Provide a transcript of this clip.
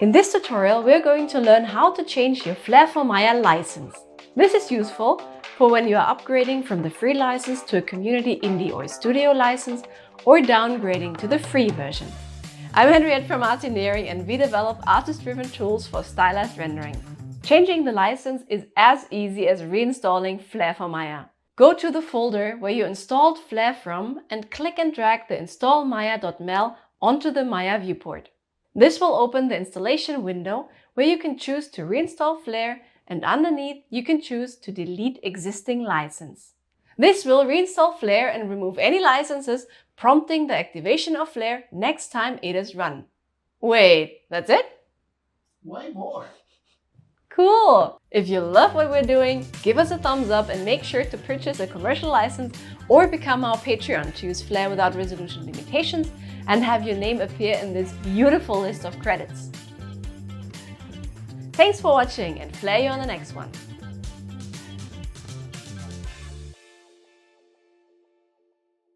In this tutorial, we're going to learn how to change your Flair for Maya license. This is useful for when you are upgrading from the free license to a community indie or studio license or downgrading to the free version. I'm Henriette from Artineering and we develop artist-driven tools for stylized rendering. Changing the license is as easy as reinstalling Flair for Maya. Go to the folder where you installed Flair from and click and drag the installmaya.mel onto the Maya viewport. This will open the installation window where you can choose to reinstall Flair, and underneath you can choose to delete existing license. This will reinstall Flair and remove any licenses, prompting the activation of Flair next time it is run. Wait, that's it? Way more. Cool! If you love what we're doing, give us a thumbs up and make sure to purchase a commercial license or become our Patreon to use Flair without resolution limitations and have your name appear in this beautiful list of credits. Thanks for watching and Flair you on the next one.